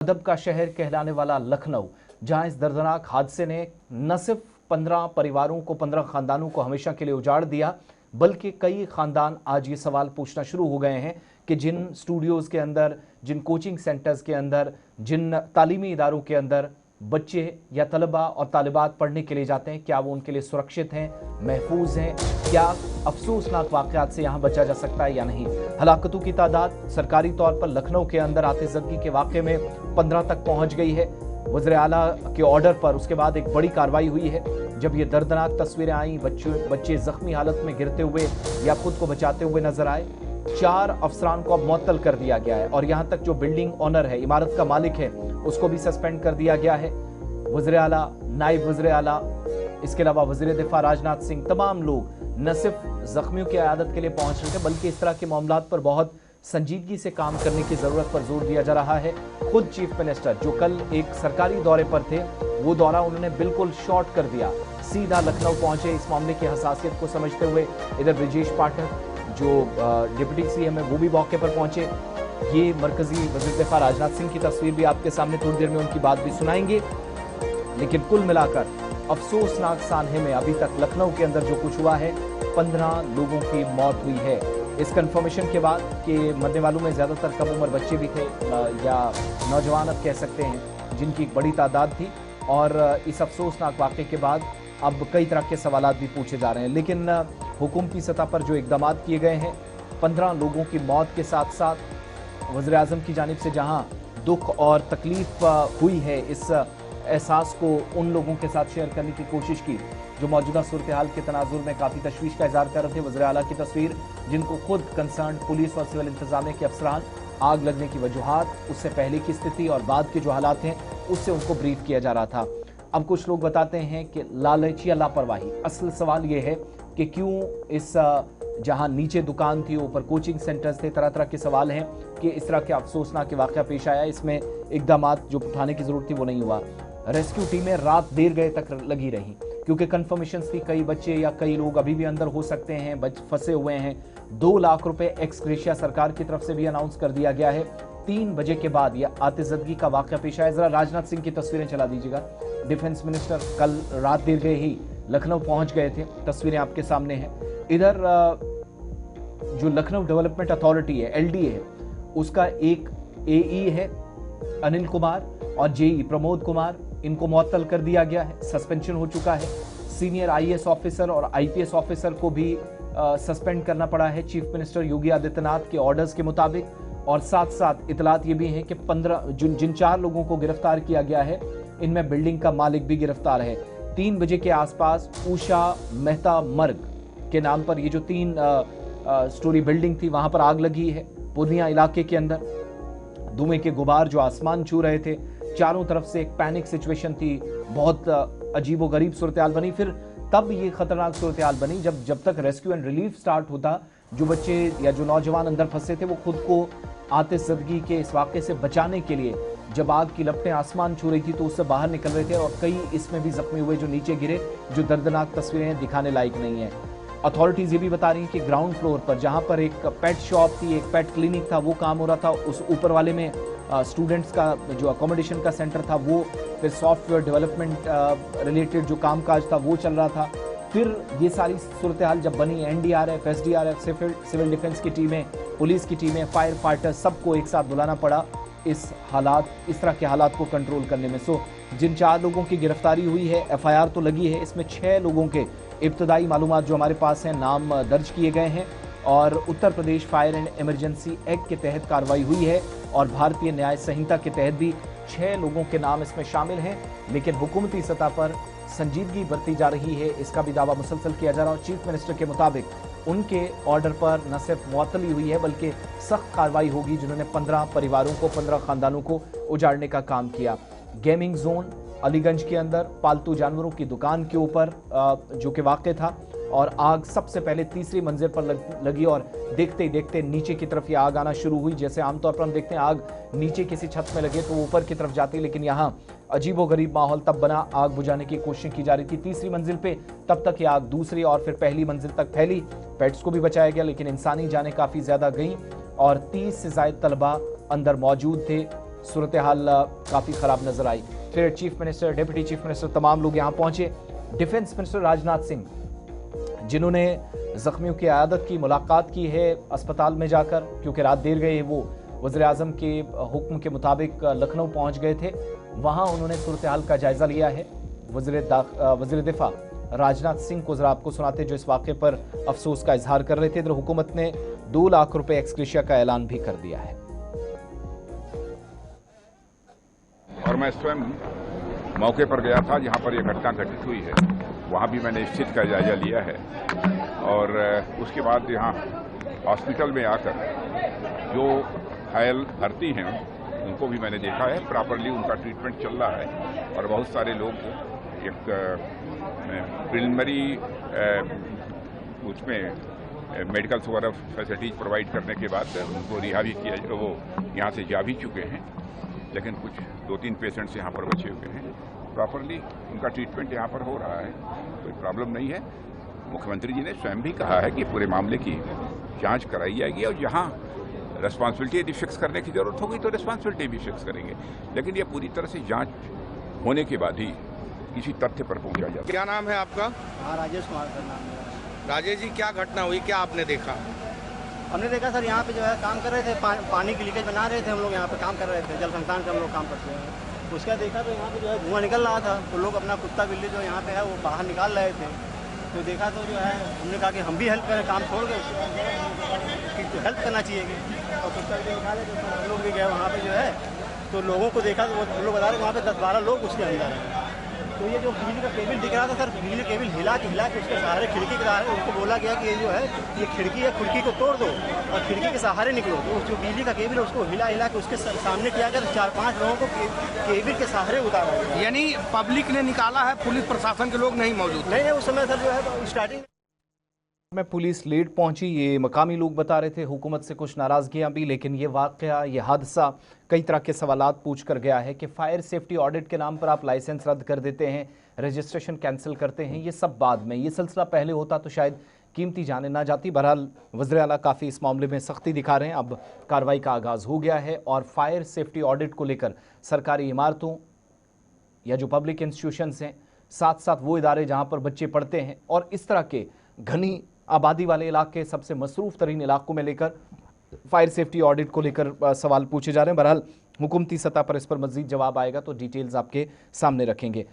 अदब का शहर कहलाने वाला लखनऊ, जहां इस दर्दनाक हादसे ने न सिर्फ 15 परिवारों को 15 खानदानों को हमेशा के लिए उजाड़ दिया, बल्कि कई खानदान आज ये सवाल पूछना शुरू हो गए हैं कि जिन स्टूडियोज़ के अंदर, जिन कोचिंग सेंटर्स के अंदर, जिन तालीमी इदारों के अंदर बच्चे या तलबा और तालिबात पढ़ने के लिए जाते हैं, क्या वो उनके लिए सुरक्षित हैं, महफूज हैं, क्या अफसोसनाक वाक़यात से यहाँ बचा जा सकता है या नहीं। हलाकतों की तादाद सरकारी तौर पर लखनऊ के अंदर आतिशबाज़ी के वाक़े में 15 तक पहुँच गई है। वज़ीर आला के ऑर्डर पर उसके बाद एक बड़ी कार्रवाई हुई है। जब ये दर्दनाक तस्वीरें आई, बच्चे ज़ख्मी हालत में गिरते हुए या खुद को बचाते हुए नजर आए। 4 अफसरान को अब मुअत्तल कर दिया गया है और यहाँ तक जो बिल्डिंग ऑनर है, इमारत का मालिक है, उसको भी सस्पेंड कर दिया गया है। वज़ीर आला, नायब वज़ीर आला, इसके अलावा वज़ीर दिफा राजनाथ सिंह, तमाम लोग न सिर्फ जख्मियों की इयादत के लिए पहुंच रहे थे, बल्कि इस तरह के मामलात पर बहुत संजीदगी से काम करने की ज़रूरत पर जोर दिया जा रहा है। खुद चीफ मिनिस्टर जो कल एक सरकारी दौरे पर थे, वो दौरा उन्होंने बिल्कुल शॉर्ट कर दिया, सीधा लखनऊ पहुंचे इस मामले की हसासियत को समझते हुए। इधर ब्रजेश पाठक जो डिप्टी सीएम है, वो भी मौके पर पहुंचे। ये मरकजी वज़ीर दिफा राजनाथ सिंह की तस्वीर भी आपके सामने थोड़ी देर में उनकी बात भी सुनाएंगे। लेकिन कुल मिलाकर अफसोसनाक सानहे में अभी तक लखनऊ के अंदर जो कुछ हुआ है, 15 लोगों की मौत हुई है। इस कंफर्मेशन के बाद कि मरने वालों में ज़्यादातर कम उम्र बच्चे भी थे या नौजवान अब कह सकते हैं, जिनकी एक बड़ी तादाद थी। और इस अफसोसनाक वाक़े के बाद अब कई तरह के सवालात भी पूछे जा रहे हैं। लेकिन हुकूमती सतह पर जो इक़दाम किए गए हैं, 15 लोगों की मौत के साथ साथ वज़ीर आज़म की जानिब से जहां दुख और तकलीफ़ हुई है, इस एहसास को उन लोगों के साथ शेयर करने की कोशिश की जो मौजूदा सूरत हाल के तनाजुर में काफ़ी तशवीश का इज़हार कर रहे थे। वज़ीर आला की तस्वीर, जिनको खुद कंसर्न पुलिस और सिविल इंतजामिया के अफसरान आग लगने की वजूहात, उससे पहले की स्थिति और बाद के जो हालात हैं, उससे उनको ब्रीफ किया जा रहा था। अब कुछ लोग बताते हैं कि लालच या लापरवाही। असल सवाल ये है कि क्यों इस जहां नीचे दुकान थी, ऊपर कोचिंग सेंटर्स थे, तरह तरह के सवाल हैं कि इस तरह के अफसोसनाक वाक़या पेश आया, इसमें इक़दाम जो उठाने की ज़रूरत थी वो नहीं हुआ। रेस्क्यू टीमें रात देर गए तक लगी रहीं क्योंकि कन्फर्मेशन थी कई बच्चे या कई लोग अभी भी अंदर हो सकते हैं, फंसे हुए हैं। 2 लाख रुपए एक्स ग्रेशिया सरकार की तरफ से भी अनाउंस कर दिया गया है। 3 बजे के बाद यह आतिशबाज़ी का वाक़या पेश आया। ज़रा राजनाथ सिंह की तस्वीरें चला दीजिएगा। डिफेंस मिनिस्टर कल रात देर गए ही लखनऊ पहुंच गए थे, तस्वीरें आपके सामने हैं। इधर जो लखनऊ डेवलपमेंट अथॉरिटी है, LDA है, उसका एक AE है अनिल कुमार और JE प्रमोद कुमार, इनको मुअत्तल कर दिया गया है, सस्पेंशन हो चुका है। सीनियर IAS ऑफिसर और IPS ऑफिसर को भी सस्पेंड करना पड़ा है चीफ मिनिस्टर योगी आदित्यनाथ के ऑर्डर्स के मुताबिक। और साथ साथ इतलात ये भी हैं कि 15 जिन 4 लोगों को गिरफ्तार किया गया है, इनमें बिल्डिंग का मालिक भी गिरफ्तार है। 3 बजे के आसपास उषा मेहता मर्ग के नाम पर ये जो 3 स्टोरी बिल्डिंग थी, वहां पर आग लगी है पूर्णिया इलाके के अंदर। धुएं के गुबार जो आसमान छू रहे थे, चारों तरफ से एक पैनिक सिचुएशन थी, बहुत अजीबो गरीब सूरत हाल बनी। फिर तब ये खतरनाक सूरत हाल बनी जब तक रेस्क्यू एंड रिलीफ स्टार्ट होता, जो बच्चे या जो नौजवान अंदर फंसे थे, वो खुद को आतिशबाज़ी के इस वाक़े से बचाने के लिए जब आग की लपटें आसमान छू रही थी तो उससे बाहर निकल रहे थे और कई इसमें भी जख्मी हुए जो नीचे गिरे, जो दर्दनाक तस्वीरें दिखाने लायक नहीं है। अथॉरिटीज़ ये भी बता रही हैं कि ग्राउंड फ्लोर पर जहाँ पर एक पेट शॉप थी, एक पेट क्लिनिक था, वो काम हो रहा था। उस ऊपर वाले में स्टूडेंट्स का जो अकोमोडेशन का सेंटर था वो, फिर सॉफ्टवेयर डेवलपमेंट रिलेटेड जो कामकाज था वो चल रहा था। फिर ये सारी सूरत हाल जब बनी, NDRF, SDRF, सिविल डिफेंस की टीमें, पुलिस की टीमें, फायर फाइटर्स, सबको एक साथ बुलाना पड़ा इस तरह के हालात को कंट्रोल करने में। जिन 4 लोगों की गिरफ्तारी हुई है, FIR तो लगी है, इसमें 6 लोगों के इब्तदाई मालूमात जो हमारे पास हैं, नाम दर्ज किए गए हैं और Uttar Pradesh fire and emergency act के तहत कार्रवाई हुई है और भारतीय न्याय संहिता के तहत भी 6 लोगों के नाम इसमें शामिल हैं। लेकिन हुकूमती सतह पर संजीदगी बरती जा रही है, इसका भी दावा मुसलसल किया जा रहा है। और चीफ मिनिस्टर के मुताबिक उनके ऑर्डर पर न सिर्फ मुअत्तली हुई है बल्कि सख्त कार्रवाई होगी, जिन्होंने 15 परिवारों को, 15 खानदानों को उजाड़ने का काम किया। गेमिंग जोन अलीगंज के अंदर पालतू जानवरों की दुकान के ऊपर जो कि वाक़ था, और आग सबसे पहले तीसरी मंजिल पर लगी और देखते ही देखते नीचे की तरफ ये आग आना शुरू हुई। जैसे आमतौर पर हम देखते हैं आग नीचे किसी छत में लगे तो ऊपर की तरफ जाती है, लेकिन यहाँ अजीबोगरीब माहौल तब बना, आग बुझाने की कोशिश की जा रही थी तीसरी मंजिल पे, तब तक ये आग दूसरी और फिर पहली मंजिल तक फैली। पेट्स को भी बचाया गया लेकिन इंसानी जानें काफ़ी ज़्यादा गईं और 30 से ज़ायद तलबा अंदर मौजूद थे। सूरत हाल काफ़ी ख़राब नजर आई। फिर chief minister, deputy chief minister, तमाम लोग यहाँ पहुंचे। डिफेंस मिनिस्टर राजनाथ सिंह, जिन्होंने जख्मियों की आयादत की, मुलाकात की है अस्पताल में जाकर, क्योंकि रात देर गई, वो वज़ीर आज़म के हुक्म के मुताबिक लखनऊ पहुंच गए थे। वहां उन्होंने सूरत हाल का जायजा लिया है। वज़ीर दिफा राजनाथ सिंह को जरा आपको सुनाते, जो इस वाक़े पर अफसोस का इजहार कर रहे थे। इधर हुकूमत ने 2 लाख रुपए एक्सग्रेशिया का ऐलान भी कर दिया है। और मैं स्वयं मौके पर गया था जहां पर यह घटना घटित हुई है, वहां भी मैंने स्थिति का जायजा लिया है। और उसके बाद यहाँ हॉस्पिटल में आकर जो घायल भर्ती हैं उनको भी मैंने देखा है, प्रॉपरली उनका ट्रीटमेंट चल रहा है। और बहुत सारे लोग एक प्रिलिमिनरी उसमें मेडिकल वगैरह फैसिलिटीज प्रोवाइड करने के बाद उनको रिहा भी किया, वो यहाँ से जा भी चुके हैं। लेकिन कुछ 2-3 पेशेंट्स यहाँ पर बचे हुए हैं। प्रॉपरली उनका ट्रीटमेंट यहाँ पर हो रहा है, कोई प्रॉब्लम नहीं है। मुख्यमंत्री जी ने स्वयं भी कहा है कि पूरे मामले की जांच कराई जाएगी और जहाँ रिस्पॉन्सिबिलिटी यदि फिक्स करने की जरूरत होगी तो रिस्पॉन्सिबिलिटी भी फिक्स करेंगे। लेकिन ये पूरी तरह से जांच होने के बाद ही किसी तथ्य पर पहुंचा जाता है। क्या नाम है आपका? हाँ, राजेश कुमार सर नाम है। राजेश जी, क्या घटना हुई, क्या आपने देखा? हमने देखा सर, यहाँ पे जो है काम कर रहे थे, पानी की लीकेज बना रहे थे। हम लोग यहाँ पे काम कर रहे थे, जल संस्थान से हम लोग काम करते हैं। उसका देखा तो यहाँ पे जो है धुआं निकल रहा था, तो लोग अपना कुत्ता बिल्ली जो यहाँ पे है वो बाहर निकाल रहे थे। तो देखा तो जो है हमने कहा कि हम भी हेल्प करें, काम छोड़ के उसकी हेल्प करना चाहिए। और कुत्ता बिल्ली निकाले तो हम लोग भी गए वहाँ पे जो है, तो लोगों को देखा तो वो लोग बता रहे वहाँ पे 10-12 लोग उसके अंदर हैं। तो ये जो बिजली का केबल दिख रहा था सर, बिजली केबल हिला के उसके सहारे खिड़की के सहारे उनको बोला गया कि ये जो है ये खिड़की है, खिड़की को तोड़ दो और खिड़की के सहारे निकलो। तो जो बिजली का केबल है उसको हिला के उसके सामने किया कर 4-5 लोगों को केबल के सहारे उतारा गया। यानी पब्लिक ने निकाला है, पुलिस प्रशासन के लोग नहीं मौजूद? नहीं, उस समय सर जो है स्टार्टिंग में पुलिस लेट पहुंची, ये मकामी लोग बता रहे थे। हुकूमत से कुछ नाराजगियां भी, लेकिन ये वाकया, ये हादसा कई तरह के सवालात पूछ कर गया है कि फायर सेफ्टी ऑडिट के नाम पर आप लाइसेंस रद्द कर देते हैं, रजिस्ट्रेशन कैंसिल करते हैं। ये सब बाद में, ये सिलसिला पहले होता तो शायद कीमती जाने ना जाती। बहरहाल वज़ीर आला काफ़ी इस मामले में सख्ती दिखा रहे हैं। अब कार्रवाई का आगाज़ हो गया है और फायर सेफ्टी ऑडिट को लेकर सरकारी इमारतों या जो पब्लिक इंस्टीट्यूशंस हैं, साथ साथ वो इदारे जहाँ पर बच्चे पढ़ते हैं और इस तरह के घनी आबादी वाले इलाके, सबसे मसरूफ़ तरीन इलाकों में लेकर फायर सेफ्टी ऑडिट को लेकर सवाल पूछे जा रहे हैं। बहरहाल हुकूमती सतह पर इस पर मज़ीद जवाब आएगा तो डिटेल्स आपके सामने रखेंगे।